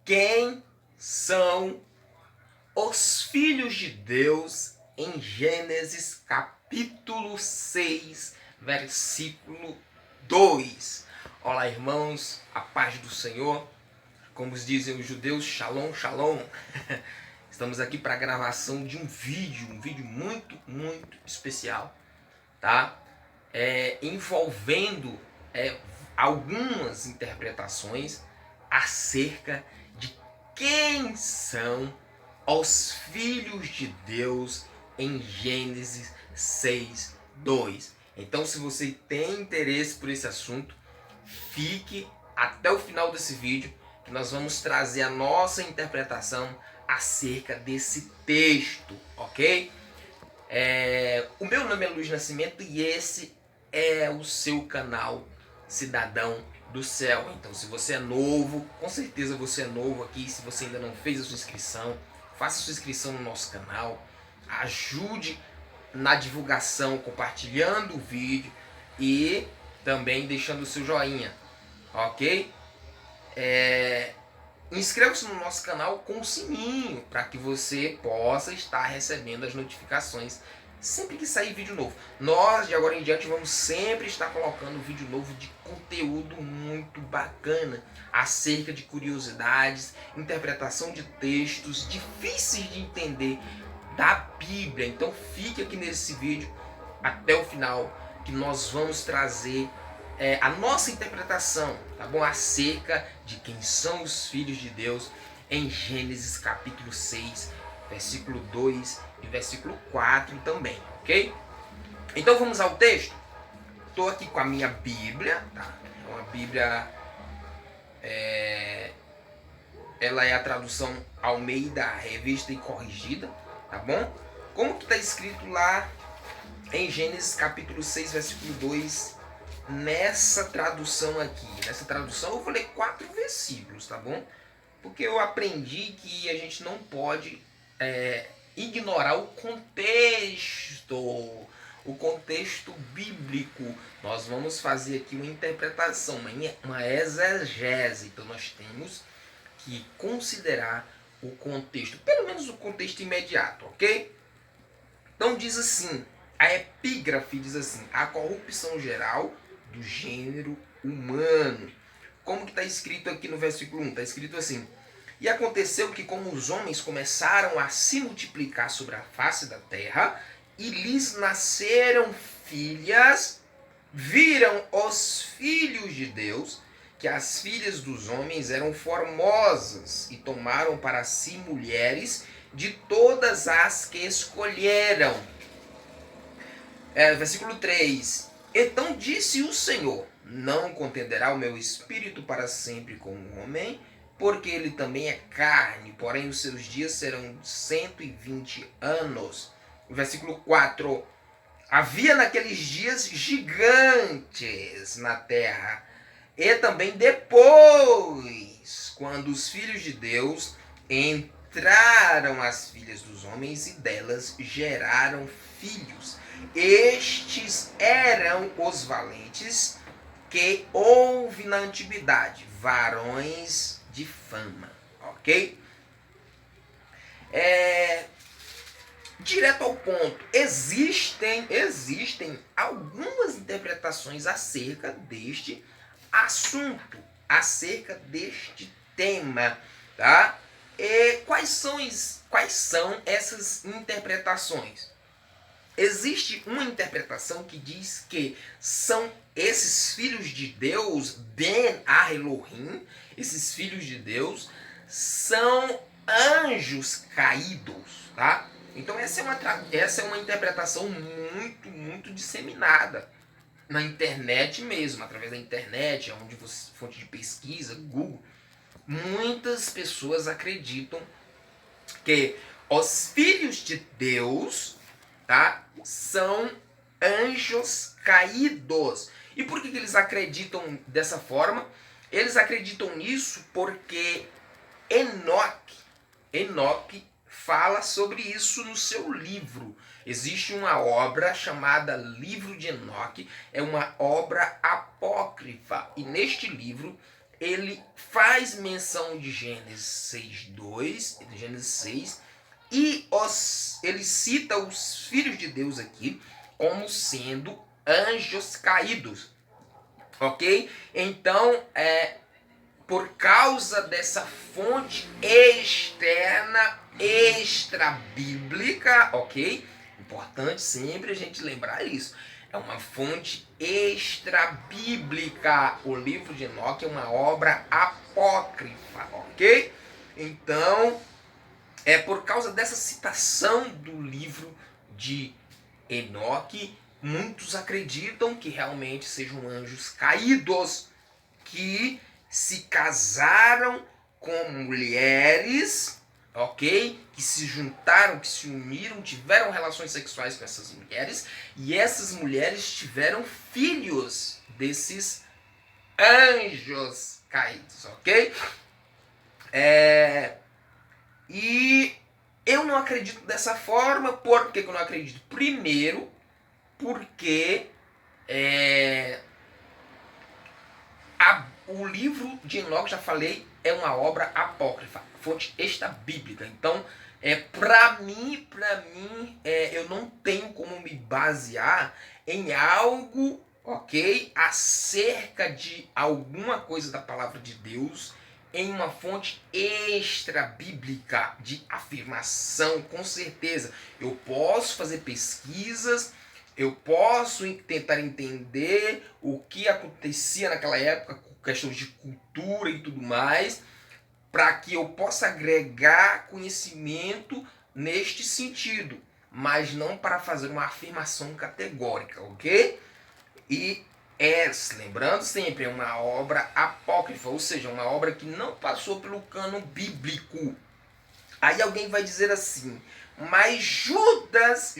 Quem são os filhos de Deus em Gênesis capítulo 6, versículo 2. Olá, irmãos, a paz do Senhor. Como dizem os judeus, shalom, shalom. Estamos aqui para a gravação de um vídeo muito especial, tá? Envolvendo algumas interpretações acerca de quem são os filhos de Deus em Gênesis 6, 2. Então, se você tem interesse por esse assunto, fique até o final desse vídeo, que nós vamos trazer a nossa interpretação acerca desse texto, ok? O meu nome é Luiz Nascimento e esse é o seu canal Cidadão do Céu. Então, se você é novo, com certeza você é novo aqui. Se você ainda não fez a sua inscrição, faça a sua inscrição no nosso canal, ajude na divulgação, compartilhando o vídeo e também deixando o seu joinha, ok? Inscreva-se no nosso canal com o sininho para que você possa estar recebendo as notificações sempre que sair vídeo novo. Nós, de agora em diante, vamos sempre estar colocando vídeo novo de conteúdo muito bacana acerca de curiosidades, interpretação de textos difíceis de entender da Bíblia. Então fique aqui nesse vídeo até o final, que nós vamos trazer a nossa interpretação, tá bom? Acerca de quem são os filhos de Deus em Gênesis capítulo 6, versículo 2 e versículo 4 também, ok? Então vamos ao texto. Estou aqui com a minha Bíblia, tá? É uma Bíblia, ela é a tradução Almeida, revista e corrigida, tá bom? Como que está escrito lá em Gênesis capítulo 6, versículo 2, nessa tradução aqui. Nessa tradução eu vou ler 4 versículos, tá bom? Porque eu aprendi que a gente não pode ignorar o contexto bíblico. Nós vamos fazer aqui uma interpretação, uma exegese. Então nós temos que considerar o contexto, pelo menos o contexto imediato, ok? Então diz assim, a epígrafe diz assim: a corrupção geral do gênero humano. Como que está escrito aqui no versículo 1? Está escrito assim: e aconteceu que, como os homens começaram a se multiplicar sobre a face da terra, e lhes nasceram filhas, viram os filhos de Deus que as filhas dos homens eram formosas, e tomaram para si mulheres de todas as que escolheram. Versículo 3: então disse o Senhor: não contenderá o meu espírito para sempre com o homem, porque ele também é carne, porém os seus dias serão 120 anos. Versículo 4: havia naqueles dias gigantes na terra, e também depois, quando os filhos de Deus entraram as filhas dos homens e delas geraram filhos. Estes eram os valentes que houve na antiguidade, varões de fama, ok? Direto ao ponto, existem algumas interpretações acerca deste assunto, acerca deste tema, tá? E quais são essas interpretações? Existe uma interpretação que diz que são esses filhos de Deus, Ben Elohim, esses filhos de Deus, são anjos caídos, tá? Então essa é uma interpretação muito disseminada na internet mesmo, através da internet, onde você, fonte de pesquisa, Google. Muitas pessoas acreditam que os filhos de Deus, tá, são anjos caídos. E por que eles acreditam dessa forma? Eles acreditam nisso porque Enoque fala sobre isso no seu livro. Existe uma obra chamada Livro de Enoque, é uma obra apócrifa. E neste livro ele faz menção de Gênesis 6:2, Gênesis 6, e ele cita os filhos de Deus aqui como sendo anjos caídos, ok? Então, por causa dessa fonte externa, extra-bíblica, ok? Importante sempre a gente lembrar isso. É uma fonte extra-bíblica. O livro de Enoque é uma obra apócrifa, ok? Então, é por causa dessa citação do livro de Enoque, muitos acreditam que realmente sejam anjos caídos que se casaram com mulheres, ok? Que se juntaram, que se uniram, tiveram relações sexuais com essas mulheres, e essas mulheres tiveram filhos desses anjos caídos, ok? E eu não acredito dessa forma. Por que eu não acredito? Primeiro, porque o livro de Enoque, já falei, é uma obra apócrifa, fonte extra-bíblica. Então, para mim, eu não tenho como me basear em algo, ok, acerca de alguma coisa da palavra de Deus em uma fonte extra-bíblica de afirmação. Com certeza, eu posso fazer pesquisas, eu posso tentar entender o que acontecia naquela época, questões de cultura e tudo mais, para que eu possa agregar conhecimento neste sentido, mas não para fazer uma afirmação categórica, ok? E lembrando sempre, é uma obra apócrifa, ou seja, uma obra que não passou pelo cânon bíblico. Aí alguém vai dizer assim, mas Judas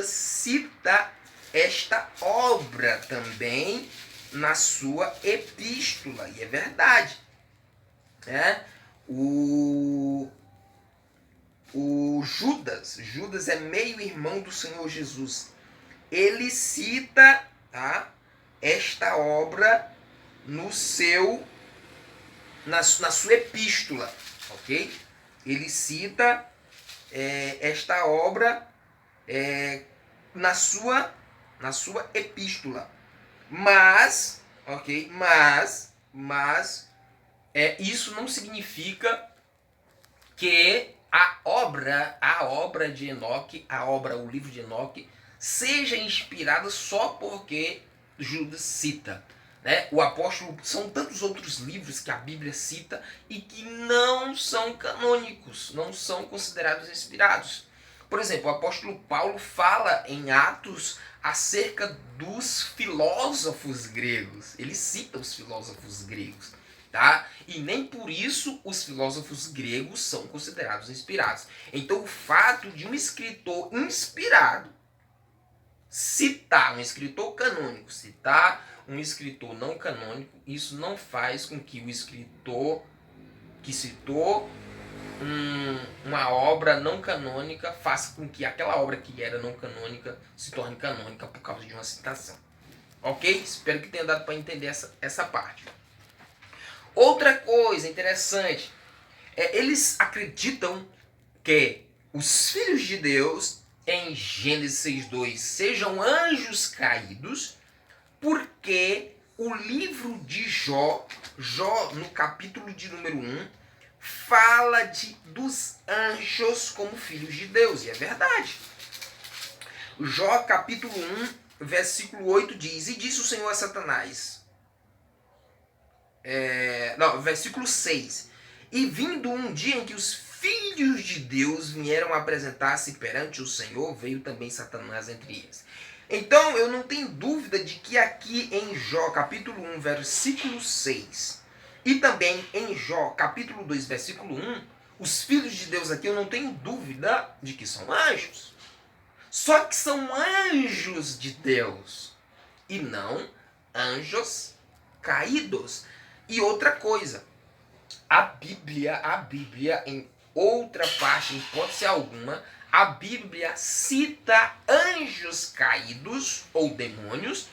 cita esta obra também na sua epístola, e é verdade. O Judas é meio-irmão do Senhor Jesus. Ele cita, tá, esta obra na sua epístola, ok? Ele cita esta obra na sua epístola. Mas, ok? Mas isso não significa que a obra de Enoque, o livro de Enoque, seja inspirada só porque Judas cita. Né? O apóstolo, são tantos outros livros que a Bíblia cita e que não são canônicos, não são considerados inspirados. Por exemplo, o apóstolo Paulo fala em Atos acerca dos filósofos gregos. Ele cita os filósofos gregos. Tá? E nem por isso os filósofos gregos são considerados inspirados. Então, o fato de um escritor inspirado citar um escritor canônico, citar um escritor não canônico, isso não faz com que o escritor que citou uma obra não canônica faça com que aquela obra que era não canônica se torne canônica por causa de uma citação. Ok? Espero que tenha dado para entender essa parte. Outra coisa interessante, eles acreditam que os filhos de Deus, em Gênesis 6:2, sejam anjos caídos, porque o livro de Jó no capítulo de número 1, fala dos anjos como filhos de Deus, e é verdade. Jó capítulo 1, versículo 8 diz, e disse o Senhor a Satanás, versículo 6, e vindo um dia em que os filhos de Deus vieram apresentar-se perante o Senhor, veio também Satanás entre eles. Então eu não tenho dúvida de que aqui em Jó capítulo 1, versículo 6, e também em Jó capítulo 2, versículo 1, os filhos de Deus aqui eu não tenho dúvida de que são anjos. Só que são anjos de Deus e não anjos caídos. E outra coisa, a Bíblia em outra parte, em hipótese alguma, a Bíblia cita anjos caídos ou demônios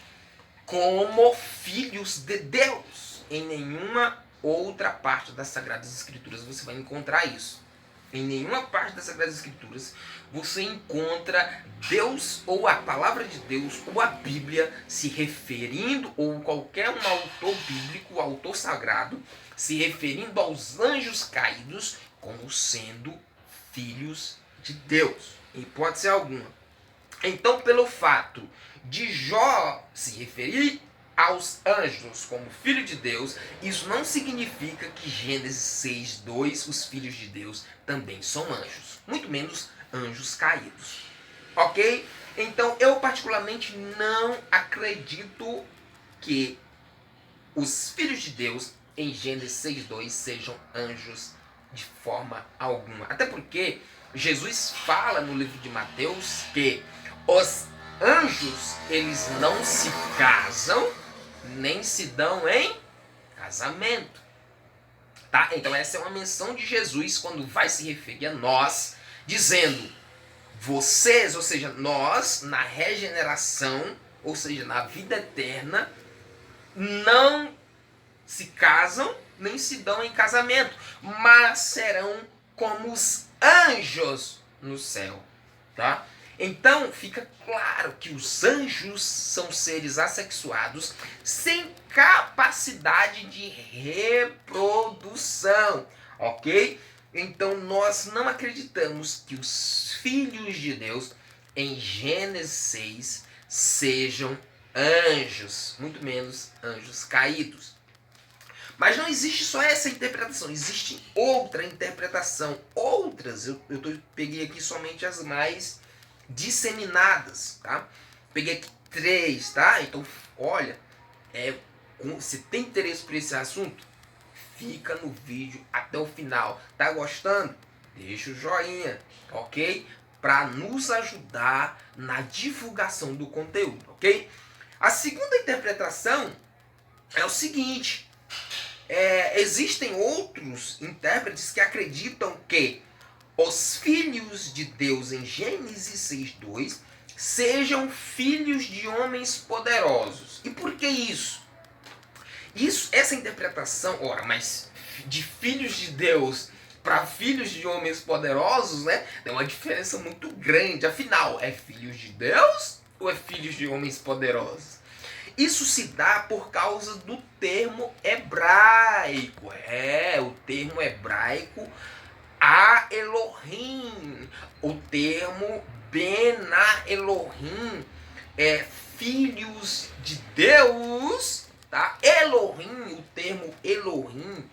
como filhos de Deus. Em nenhuma outra parte das Sagradas Escrituras você vai encontrar isso. Em nenhuma parte das Sagradas Escrituras você encontra Deus ou a palavra de Deus ou a Bíblia se referindo, ou qualquer um autor bíblico, autor sagrado, se referindo aos anjos caídos como sendo filhos de Deus, em hipótese alguma. Então, pelo fato de Jó se referir aos anjos como filho de Deus, isso não significa que Gênesis 6:2, os filhos de Deus também são anjos, muito menos anjos caídos. Ok? Então, eu particularmente não acredito que os filhos de Deus em Gênesis 6:2 sejam anjos de forma alguma. Até porque Jesus fala no livro de Mateus que os anjos, eles não se casam, nem se dão em casamento. Tá? Então essa é uma menção de Jesus quando vai se referir a nós, dizendo: vocês, ou seja, nós, na regeneração, ou seja, na vida eterna, não se casam, nem se dão em casamento, mas serão como os anjos no céu. Tá? Então fica claro que os anjos são seres assexuados sem capacidade de reprodução, ok? Então nós não acreditamos que os filhos de Deus em Gênesis 6 sejam anjos, muito menos anjos caídos. Mas não existe só essa interpretação, existe outra interpretação, outras, eu peguei aqui somente as mais disseminadas, tá? Peguei aqui 3, tá? Então, olha, se tem interesse por esse assunto, fica no vídeo até o final. Tá gostando? Deixa o joinha, ok? Para nos ajudar na divulgação do conteúdo, ok? A segunda interpretação é o seguinte: existem outros intérpretes que acreditam que os filhos de Deus em Gênesis 6:2 sejam filhos de homens poderosos. E por que isso? Essa interpretação, ora, mas de filhos de Deus para filhos de homens poderosos, né? Tem uma diferença muito grande. Afinal, é filhos de Deus ou é filhos de homens poderosos? Isso se dá por causa do termo hebraico. O termo hebraico a Elohim, o termo Bena Elohim, filhos de Deus, tá? Elohim, o termo Elohim,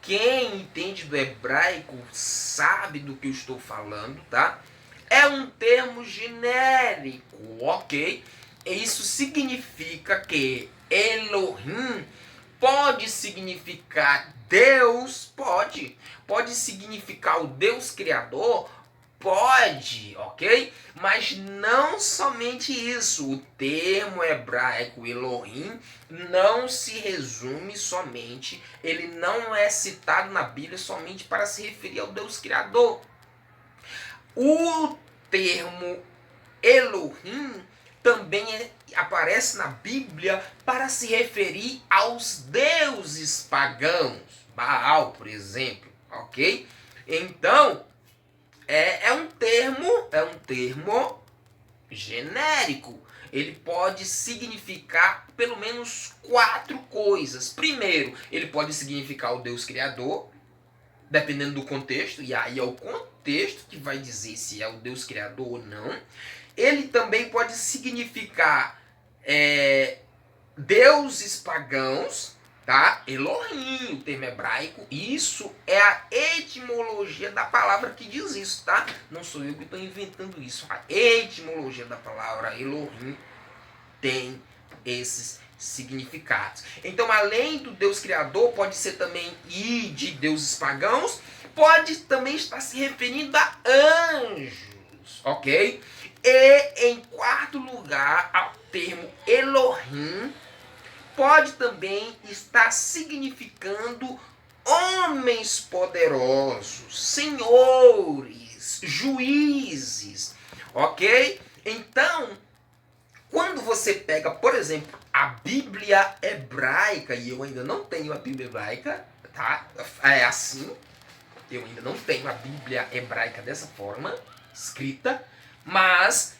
quem entende do hebraico sabe do que eu estou falando, tá? É um termo genérico, ok? Isso significa que Elohim pode significar Deus, pode significar o Deus Criador, pode, ok? Mas não somente isso. O termo hebraico Elohim não se resume somente, ele não é citado na Bíblia somente para se referir ao Deus Criador. O termo Elohim também aparece na Bíblia para se referir aos deuses pagãos, Baal, por exemplo, ok? Então, é um termo genérico. Ele pode significar pelo menos 4 coisas. Primeiro, ele pode significar o Deus Criador, dependendo do contexto, e aí é o contexto que vai dizer se é o Deus Criador ou não. Ele também pode significar deuses pagãos, tá? Elohim, o termo hebraico. Isso é a etimologia da palavra que diz isso, tá? Não sou eu que estou inventando isso. A etimologia da palavra Elohim tem esses significados. Então, além do Deus Criador, pode ser também de deuses pagãos, pode também estar se referindo a anjos, ok? E, em quarto lugar, o termo Elohim pode também estar significando homens poderosos, senhores, juízes, ok? Então, quando você pega, por exemplo, a Bíblia hebraica, e eu ainda não tenho a Bíblia hebraica, tá? É assim. Eu ainda não tenho a Bíblia hebraica dessa forma, escrita, mas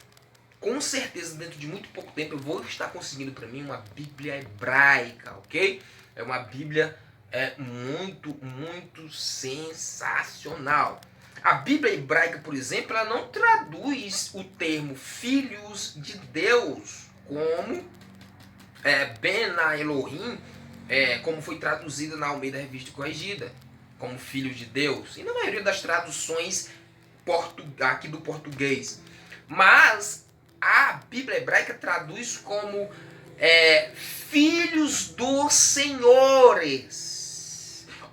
com certeza dentro de muito pouco tempo eu vou estar conseguindo para mim uma Bíblia hebraica, ok? É uma Bíblia muito sensacional. A Bíblia hebraica, por exemplo, ela não traduz o termo filhos de Deus como Ben Elohim, como foi traduzida na Almeida Revista Corrigida, como filhos de Deus, e na maioria das traduções aqui do português. Mas a Bíblia hebraica traduz como filhos dos senhores.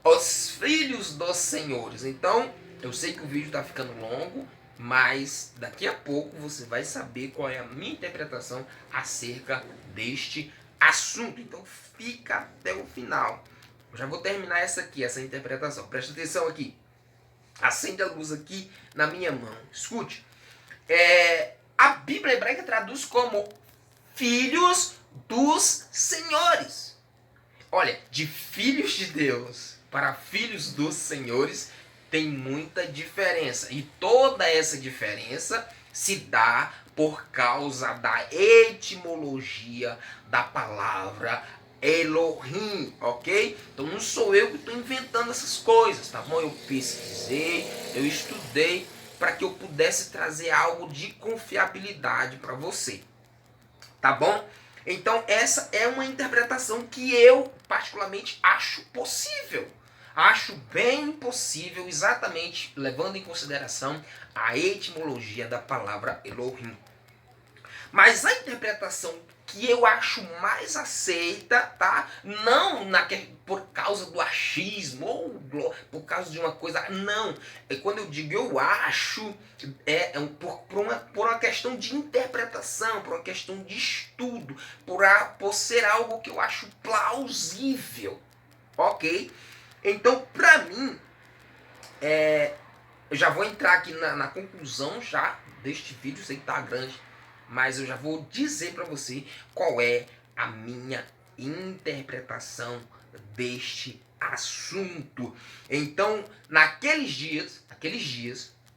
Os filhos dos senhores. Então, eu sei que o vídeo está ficando longo, mas daqui a pouco você vai saber qual é a minha interpretação acerca deste assunto. Então, fica até o final. Eu já vou terminar essa interpretação. Presta atenção aqui. Acende a luz aqui na minha mão. Escute. A Bíblia hebraica traduz como filhos dos senhores. Olha, de filhos de Deus para filhos dos senhores tem muita diferença. E toda essa diferença se dá por causa da etimologia da palavra Elohim, ok? Então não sou eu que estou inventando essas coisas, tá bom? Eu pesquisei, eu estudei para que eu pudesse trazer algo de confiabilidade para você, tá bom? Então essa é uma interpretação que eu particularmente acho possível. Acho bem possível, exatamente levando em consideração a etimologia da palavra Elohim. Mas a interpretação que eu acho mais aceita, tá? Não por causa do achismo ou por causa de uma coisa, não. Quando eu digo eu acho, por uma questão de interpretação, por uma questão de estudo, por ser algo que eu acho plausível, ok? Então, pra mim, eu já vou entrar aqui na conclusão já deste vídeo, sei que tá grande, mas eu já vou dizer para você qual é a minha interpretação deste assunto. Então, naqueles dias,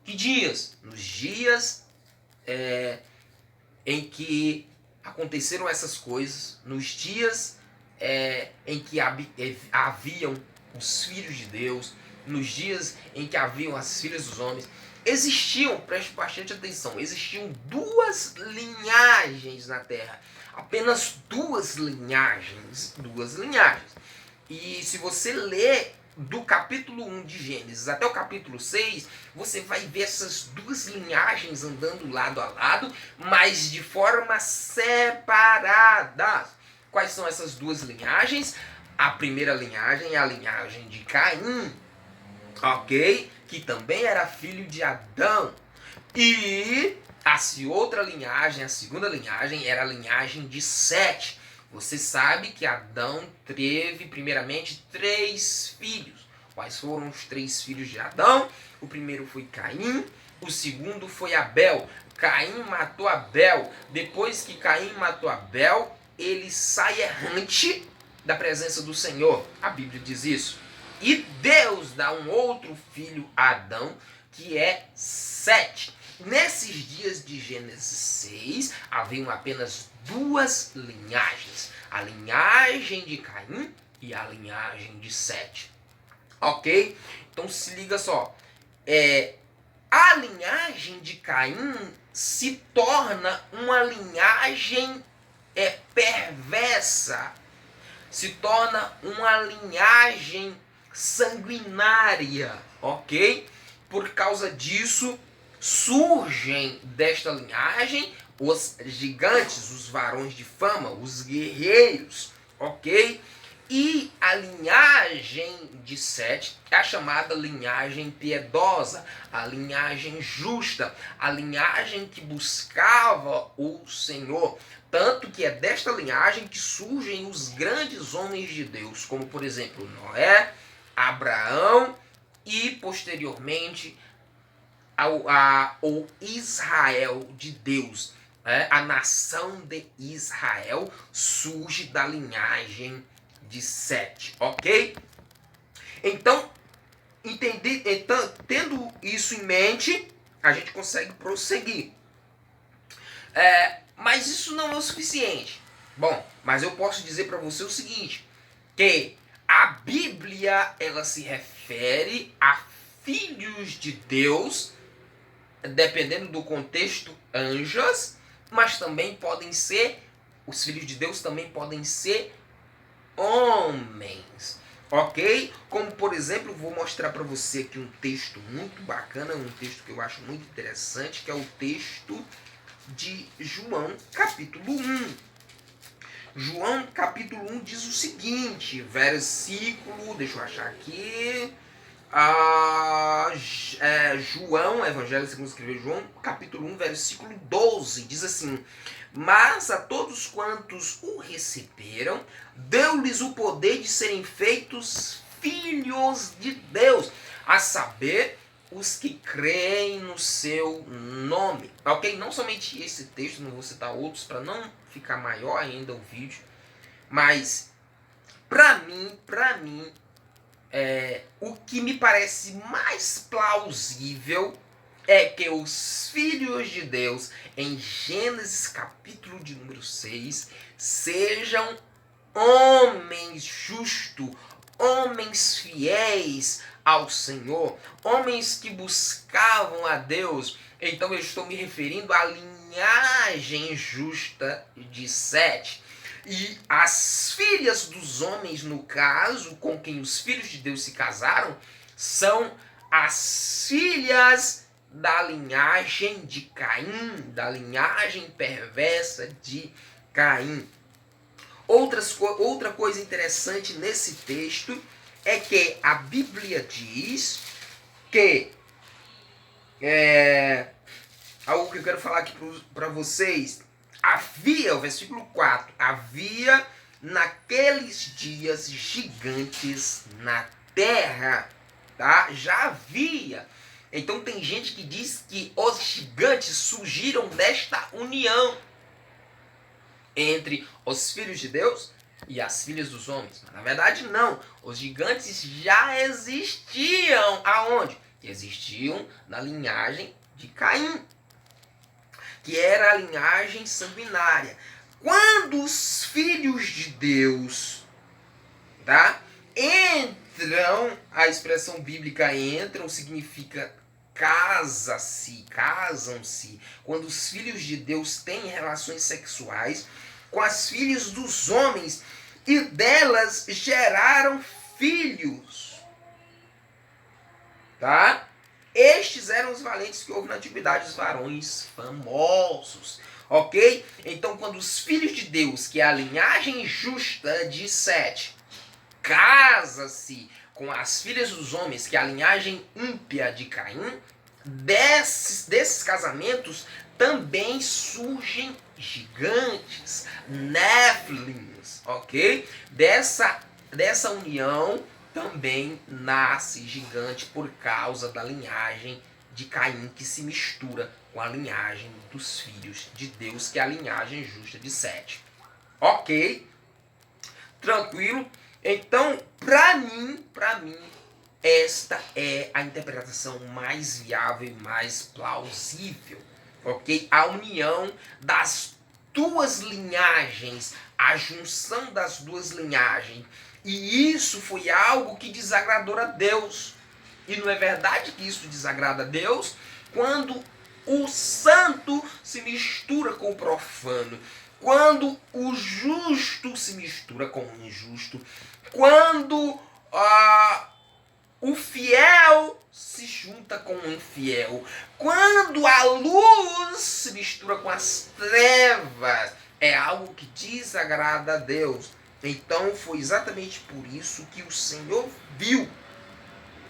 que dias? Nos dias em que aconteceram essas coisas, nos dias em que haviam os filhos de Deus, nos dias em que haviam as filhas dos homens, existiam, preste bastante atenção, existiam duas linhagens na Terra. Apenas duas linhagens. E se você ler do capítulo 1 de Gênesis até o capítulo 6, você vai ver essas duas linhagens andando lado a lado, mas de forma separada. Quais são essas duas linhagens? A primeira linhagem é a linhagem de Caim, ok? Que também era filho de Adão. E a outra linhagem, a segunda linhagem, era a linhagem de Sete. Você sabe que Adão teve primeiramente 3 filhos. Quais foram os 3 filhos de Adão? O primeiro foi Caim, o segundo foi Abel. Caim matou Abel. Depois que Caim matou Abel, ele sai errante da presença do Senhor. A Bíblia diz isso. E Deus dá um outro filho a Adão, que é Sete. Nesses dias de Gênesis 6, haviam apenas 2 linhagens. A linhagem de Caim e a linhagem de Sete. Ok? Então se liga só. A linhagem de Caim se torna uma linhagem perversa. Se torna uma linhagem sanguinária, ok? Por causa disso, surgem desta linhagem os gigantes, os varões de fama, os guerreiros, ok? E a linhagem de Sete é a chamada linhagem piedosa, a linhagem justa, a linhagem que buscava o Senhor. Tanto que é desta linhagem que surgem os grandes homens de Deus, como por exemplo Noé, Abraão e posteriormente o Israel de Deus. A nação de Israel surge da linhagem de Sete, ok? Então, tendo isso em mente, a gente consegue prosseguir. Mas isso não é o suficiente. Bom, mas eu posso dizer para você o seguinte, que a Bíblia, ela se refere a filhos de Deus, dependendo do contexto, anjos, mas também podem ser, os filhos de Deus também podem ser homens, ok? Como, por exemplo, vou mostrar para você aqui um texto muito bacana, um texto que eu acho muito interessante, que é o texto de João, capítulo 1. João, capítulo 1 diz o seguinte, versículo, deixa eu achar aqui, João, Evangelho segundo escreveu João, capítulo 1, versículo 12, diz assim: mas a todos quantos o receberam, deu-lhes o poder de serem feitos filhos de Deus, a saber, os que creem no seu nome. Ok? Não somente esse texto, não vou citar outros para não ficar maior ainda o vídeo, mas para mim, o que me parece mais plausível é que os filhos de Deus, em Gênesis capítulo de número 6, sejam homens justos, homens fiéis ao Senhor, homens que buscavam a Deus. Então eu estou me referindo à linhagem justa de Sete. E as filhas dos homens, no caso, com quem os filhos de Deus se casaram, são as filhas da linhagem de Caim, da linhagem perversa de Caim. Outra coisa interessante nesse texto é que a Bíblia diz que algo que eu quero falar aqui para vocês. Havia, o versículo 4, havia naqueles dias gigantes na terra, tá? Já havia. Então tem gente que diz que os gigantes surgiram desta união entre os filhos de Deus e as filhas dos homens. Mas, na verdade, não. Os gigantes já existiam. Aonde? Existiam na linhagem de Caim, que era a linhagem sanguinária. Quando os filhos de Deus, tá, entram, a expressão bíblica entram significa casam-se. Quando os filhos de Deus têm relações sexuais com as filhas dos homens e delas geraram filhos, tá? Estes eram os valentes que houve na antiguidade, os varões famosos, ok? Então, quando os filhos de Deus, que é a linhagem justa de Sete, casa-se com as filhas dos homens, que é a linhagem ímpia de Caim, desses casamentos também surgem gigantes, Néfilins, ok? Dessa união também nasce gigante por causa da linhagem de Caim, que se mistura com a linhagem dos filhos de Deus, que é a linhagem justa de Sete. Ok? Tranquilo? Então, para mim, esta é a interpretação mais viável e mais plausível. Ok? A união das duas linhagens, a junção das duas linhagens. E isso foi algo que desagradou a Deus. E não é verdade que isso desagrada a Deus? Quando o santo se mistura com o profano, quando o justo se mistura com o injusto, quando o fiel se junta com o infiel, quando a luz se mistura com as trevas, é algo que desagrada a Deus. Então foi exatamente por isso que o Senhor viu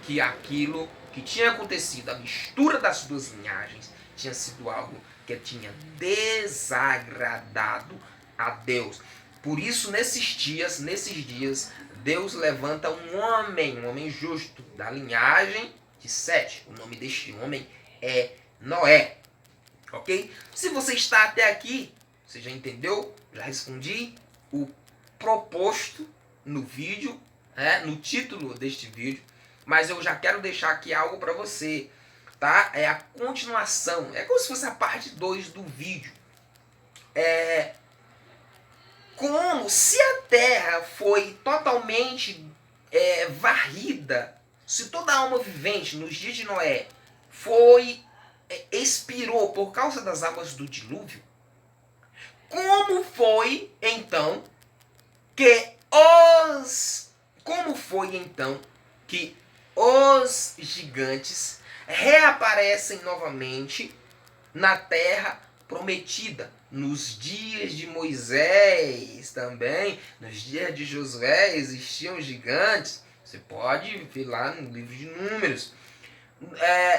que aquilo que tinha acontecido, a mistura das duas linhagens, tinha sido algo que tinha desagradado a Deus. Por isso, nesses dias, Deus levanta um homem justo, da linhagem de Sete. O nome deste homem é Noé. Ok? Se você está até aqui, você já entendeu? Já respondi o proposto no vídeo. no título deste vídeo, mas eu já quero deixar aqui algo para você, tá? É a continuação, é como se fosse a parte 2 do vídeo. Como se a terra foi totalmente varrida, se toda alma vivente nos dias de Noé expirou por causa das águas do dilúvio, como foi então que os gigantes reaparecem novamente na terra prometida, nos dias de Moisés também, nos dias de Josué existiam gigantes. Você pode ver lá no livro de Números.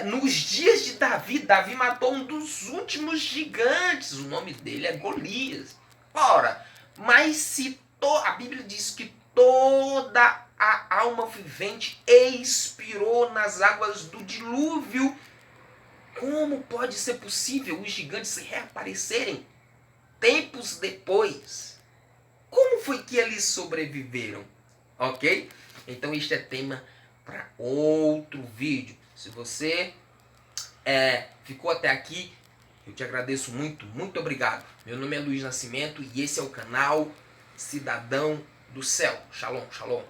Nos dias de Davi, Davi matou um dos últimos gigantes, o nome dele é Golias. Ora, mas se a Bíblia diz que toda a alma vivente expirou nas águas do dilúvio, como pode ser possível os gigantes reaparecerem tempos depois? Como foi que eles sobreviveram? Ok? Então este é tema para outro vídeo. Se você ficou até aqui, eu te agradeço muito, muito obrigado. Meu nome é Luiz Nascimento e esse é o canal Cidadão do Céu. Shalom, shalom.